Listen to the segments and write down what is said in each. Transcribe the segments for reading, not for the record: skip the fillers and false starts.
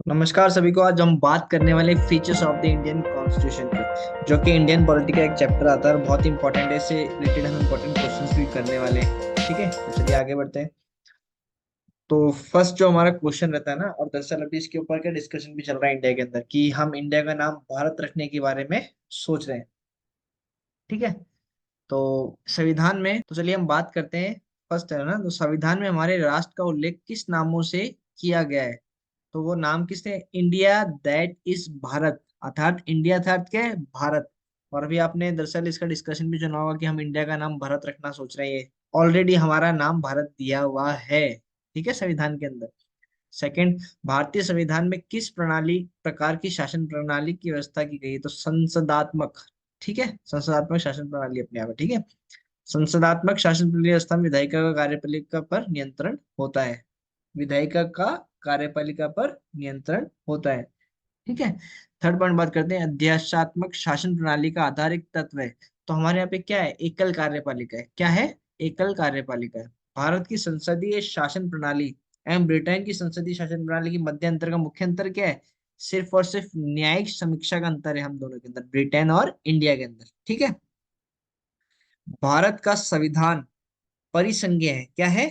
नमस्कार सभी को। आज हम बात करने वाले features of the Indian constitution पे, जो कि इंडियन पॉलिटी का एक चैप्टर आता है और बहुत इंपॉर्टेंट है। इससे रिलेटेड हम इंपॉर्टेंट क्वेश्चंस भी करने वाले हैं। ठीक है, तो चलिए आगे बढ़ते हैं। तो फर्स्ट जो हमारा क्वेश्चन रहता है ना, और दरअसल अभी इसके ऊपर का डिस्कशन भी चल रहा है इंडिया के अंदर, कि हम इंडिया का नाम भारत रखने के बारे में सोच रहे हैं। ठीक है, तो संविधान में, तो चलिए हम बात करते हैं। फर्स्ट है ना, तो संविधान में हमारे राष्ट्र का उल्लेख किस नामों से किया गया है? तो वो नाम किसने? इंडिया दैट इज भारत, अर्थात इंडिया था क्या है? भारत। और अभी आपने दरअसल इसका डिस्कशन भी सुना होगा कि हम इंडिया का नाम भारत रखना सोच रहे हैं। ऑलरेडी हमारा नाम भारत दिया हुआ है, ठीक है, संविधान के अंदर। सेकंड, भारतीय संविधान में किस प्रणाली प्रकार की शासन प्रणाली की व्यवस्था की गई है? तो संसदात्मक। ठीक है, संसदात्मक शासन प्रणाली अपने आप है। ठीक है, संसदात्मक शासन प्रणाली व्यवस्था में विधायिका का कार्यपालिका पर नियंत्रण होता है। विधायिका का कार्यपालिका पर नियंत्रण होता है। ठीक है। थर्ड पॉइंट बात करते हैं, अध्यादेशात्मक शासन प्रणाली का आधार एक तत्व है। तो हमारे यहाँ पे क्या है? एकल कार्यपालिका है। क्या है? एकल कार्यपालिका है। भारत की संसदीय शासन प्रणाली एवं ब्रिटेन की संसदीय शासन प्रणाली के मध्य अंतर का मुख्य अंतर क्या है? सिर्फ और सिर्फ न्यायिक समीक्षा का अंतर है हम दोनों के अंदर, ब्रिटेन और इंडिया के अंदर। ठीक है। भारत का संविधान परिसंघीय है। क्या है?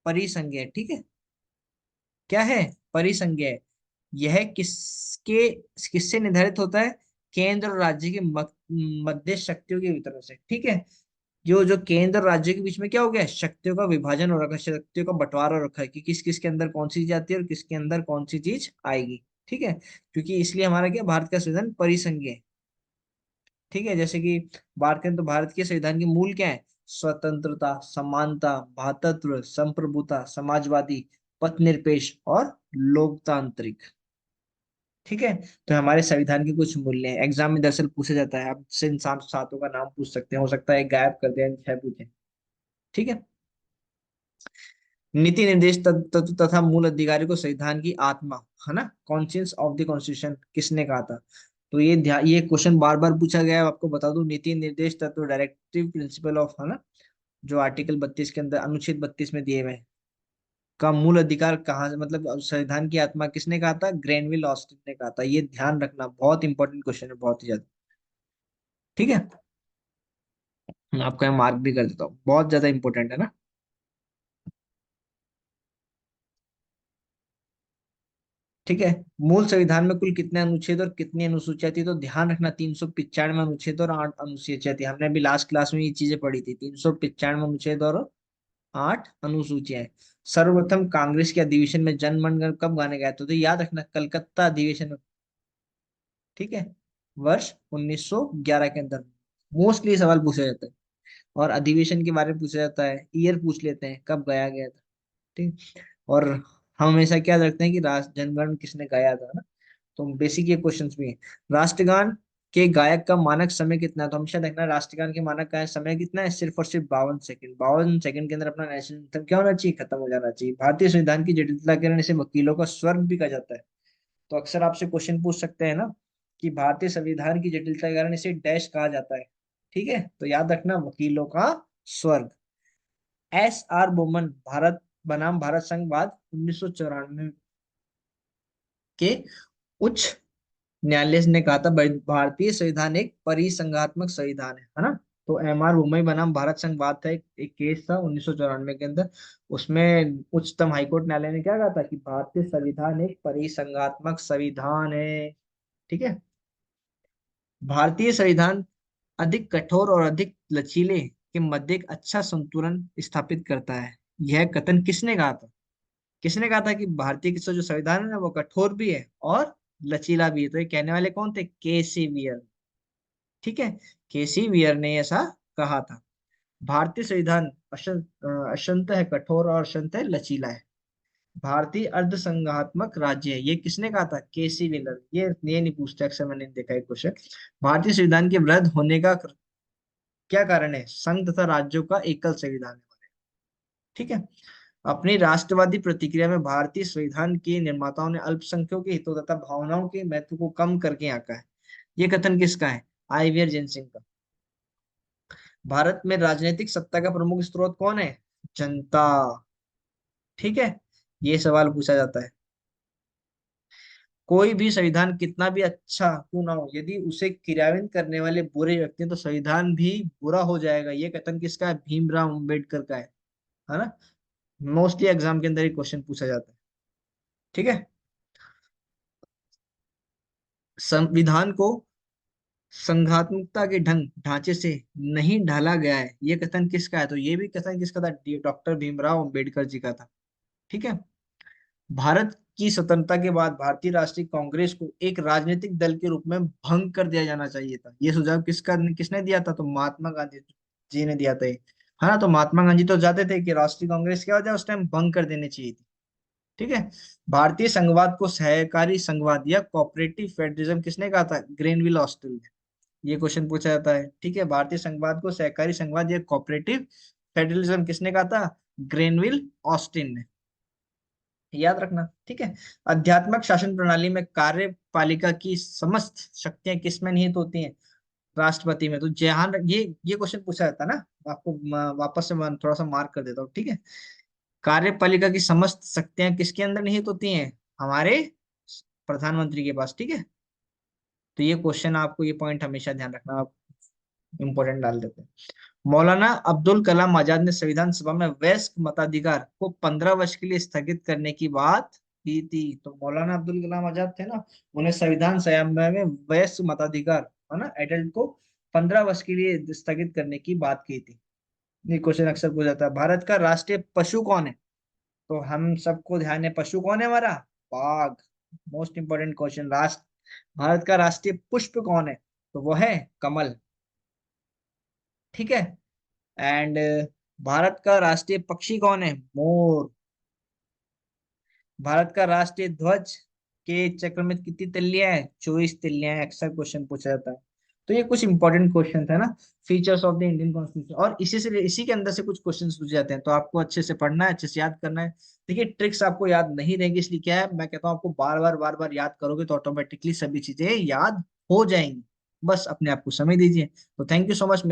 परिसंघीय है। ठीक है, क्या है? परिसंघीय है। यह किससे निर्धारित होता है? केंद्र और राज्य की मध्य शक्तियों के वितरण से। ठीक है, जो जो केंद्र और राज्य के बीच में क्या हो गया है? शक्तियों का विभाजन हो रखा है, शक्तियों का बंटवारा हो रखा है कि किस किस के अंदर कौन सी चीज आती है और किसके अंदर कौन सी चीज आएगी। ठीक है, क्योंकि इसलिए हमारा क्या, भारत का संविधान परिसंघीय है। ठीक है, जैसे कि बात करें तो भारत के संविधान के मूल क्या है? स्वतंत्रता, समानता, भातृत्व, संप्रभुता, समाजवादी, पथनिरपेक्ष और लोकतांत्रिक। ठीक है, तो हमारे संविधान के कुछ मूल्य हैं। एग्जाम में दरअसल पूछा जाता है, आप से इंसान सातों का नाम पूछ सकते हैं, हो सकता है गायब कर दें, छह पूछे। ठीक है। नीति निर्देश तत्व तथा मूल अधिकारी को संविधान की आत्मा, है ना, कॉन्शियस ऑफ द कॉन्स्टिट्यूशन किसने कहा था? तो ये क्वेश्चन बार बार पूछा गया है। आपको बता दूं, नीति निर्देश तत्व, डायरेक्टिव प्रिंसिपल ऑफ, है ना, जो आर्टिकल 32 के अंदर, अनुच्छेद 32 में दिए हुए हैं, का मूल अधिकार कहाँ से, मतलब संविधान की आत्मा किसने कहा था? ग्रेनविल ऑस्टिन ने कहा था। ये ध्यान रखना, बहुत इंपॉर्टेंट क्वेश्चन है, बहुत ही ज्यादा। ठीक है, मैं आपको यहाँ मार्क भी कर देता हूँ, बहुत ज्यादा इंपॉर्टेंट है ना। ठीक है, मूल संविधान में कुल कितने अनुच्छेद और कितनी अनुसूचियां थी? तो ध्यान रखना, 395 अनुच्छेद और 8 अनुसूचियां थी। हमने अभी लास्ट क्लास में ये चीजें पढ़ी थी, 395 अनुच्छेद और 8 अनुसूचियां हैं। सर्वप्रथम कांग्रेस के अधिवेशन में जनगण मन कब गाने गए थे? तो याद रखना, कलकत्ता अधिवेशन में। ठीक है, वर्ष 1911 के अंदर मोस्टली सवाल पूछा जाता है। और अधिवेशन के बारे में पूछा जाता है, ईयर पूछ लेते हैं, कब गाया गया था। ठीक। और हम हमेशा क्या रखते हैं कि राष्ट्र जनगण किसने गाया था ना। तो बेसिक ये क्वेश्चंस भी हैं। राष्ट्रगान के गायक का मानक समय कितना है? तो हमेशा देखना, राष्ट्रगान के मानक का समय कितना है? सिर्फ और सिर्फ 52 सेकंड। 52 सेकंड के अंदर अपना नेशनल एंथम क्या होना चाहिए? खत्म हो जाना चाहिए। भारतीय संविधान की जटिलता के कारण इसे वकीलों का स्वर्ग भी कहा जाता है। तो अक्सर आपसे क्वेश्चन पूछ सकते हैं ना, कि भारतीय संविधान की जटिलता के कारण इसे डैश कहा जाता है। ठीक है, तो याद रखना, वकीलों का स्वर्ग। एस आर बोमन, भारत बनाम भारत संघवाद, 1994 के उच्च न्यायालय ने कहा था भारतीय संविधान एक परिसंघात्मक संविधान है ना। तो एम आर मुंबई बनाम भारत संघवाद था, एक केस था 1994 के अंदर। उसमें उच्चतम हाईकोर्ट न्यायालय ने क्या कहा था? कि भारतीय संविधान एक परिसंघात्मक संविधान है। ठीक है, भारतीय संविधान अधिक कठोर और अधिक लचीले के मध्य एक अच्छा संतुलन स्थापित करता है। यह कथन किसने कहा था? किसने कहा था कि भारतीय का जो संविधान है ना, वो कठोर भी है और लचीला भी है? तो ये कहने वाले कौन थे? केसी वियर। ठीक है, केसी वियर ने ऐसा कहा था। भारतीय संविधान अशंत है कठोर और अशंत है लचीला है। भारतीय अर्धसंघात्मक राज्य है, ये किसने कहा था? केसी विलर। ये नहीं पूछते अक्सर, मैंने देखा है क्वेश्चन। भारतीय संविधान के वृद्ध होने का क्या कारण है? संघ तथा राज्यों का एकल संविधान है। ठीक है, अपनी राष्ट्रवादी प्रतिक्रिया में भारतीय संविधान के निर्माताओं ने अल्पसंख्यकों के हितों तथा भावनाओं के महत्व को कम करके आंका है। ये कथन किसका है? आईवीआर जेनसिंग का। भारत में राजनीतिक सत्ता का प्रमुख स्रोत कौन है? जनता। ठीक है, ये सवाल पूछा जाता है। कोई भी संविधान कितना भी अच्छा क्यों ना हो, यदि उसे क्रियान्वित करने वाले बुरे व्यक्ति हैं तो संविधान भी बुरा हो जाएगा। ये कथन किसका है? भीमराव अम्बेडकर का है ना। मोस्टली एग्जाम के अंदर ही क्वेश्चन पूछा जाता है। ठीक है। संविधान को संघात्मकता के ढंग ढांचे से नहीं ढाला गया है, ये कथन किसका है? तो ये भी कथन किसका था? डॉक्टर भीमराव अंबेडकर जी का था। ठीक है। भारत की स्वतंत्रता के बाद भारतीय राष्ट्रीय कांग्रेस को एक राजनीतिक दल के रूप में भंग कर दिया जाना चाहिए था। ये सुझाव किसने दिया था? तो महात्मा गांधी जी ने दिया था ये। है ना। तो महात्मा गांधी तो चाहते थे कि राष्ट्रीय कांग्रेस क्या हो जाए, उस टाइम भंग कर देनी चाहिए थी। ठीक है। भारतीय संघवाद को सहकारी संघवाद या कोऑपरेटिव फेडरलिज्म किसने कहा था? ग्रेनविल ऑस्टिन ने। ये क्वेश्चन पूछा जाता है। ठीक है। भारतीय संघवाद को सहकारी संघवाद या कोऑपरेटिव फेडरलिज्म किसने कहा था? ग्रेनविल ऑस्टिन ने। याद रखना। ठीक है। अध्यात्मक शासन प्रणाली में कार्यपालिका की समस्त शक्तियां किस में निहित होती हैं? राष्ट्रपति में। तो जहां ये क्वेश्चन पूछा जाता है ना, आपको वापस से मैं थोड़ा सा मार्क कर देता हूँ। ठीक है। कार्यपालिका की समस्त शक्तियां किसके अंदर निहित होती हैं? हमारे प्रधानमंत्री के पास। ठीक है। तो ये क्वेश्चन आपको, ये पॉइंट हमेशा ध्यान रखना, आप इंपॉर्टेंट डाल देते हैं। मौलाना अब्दुल कलाम आजाद ने संविधान सभा में वयस्क मताधिकार को 15 वर्ष के लिए स्थगित करने की बात की थी। तो मौलाना अब्दुल कलाम आजाद थे ना, उन्हें संविधान सभा में वयस्क मताधिकार, है ना, एडल्ट को 15 वर्ष के लिए स्थगित करने की बात की थी। ये क्वेश्चन अक्सर पूछा जाता है। भारत का राष्ट्रीय पशु कौन है? तो हम सबको ध्यान है, पशु कौन है हमारा? बाघ। Most important question. भारत का राष्ट्रीय पुष्प कौन है? तो वो है कमल। ठीक है। एंड भारत का राष्ट्रीय पक्षी कौन है? मोर। भारत का राष्ट्रीय ध्वज के चक्र में कितनी तिल्लियां हैं? 24 तिल्लियां हैं। अक्सर क्वेश्चन पूछा जाता है। तो ये कुछ इंपॉर्टेंट क्वेश्चन है ना, features of the Indian constitution, और इसी के अंदर से कुछ क्वेश्चन पूछे जाते हैं। तो आपको अच्छे से पढ़ना है, अच्छे से याद करना है। देखिए ट्रिक्स आपको याद नहीं रहेंगी, इसलिए क्या है, मैं कहता हूँ आपको बार बार याद करोगे तो ऑटोमेटिकली सभी चीजें याद हो जाएंगी। बस अपने आप को समय दीजिए। तो थैंक यू सो मच।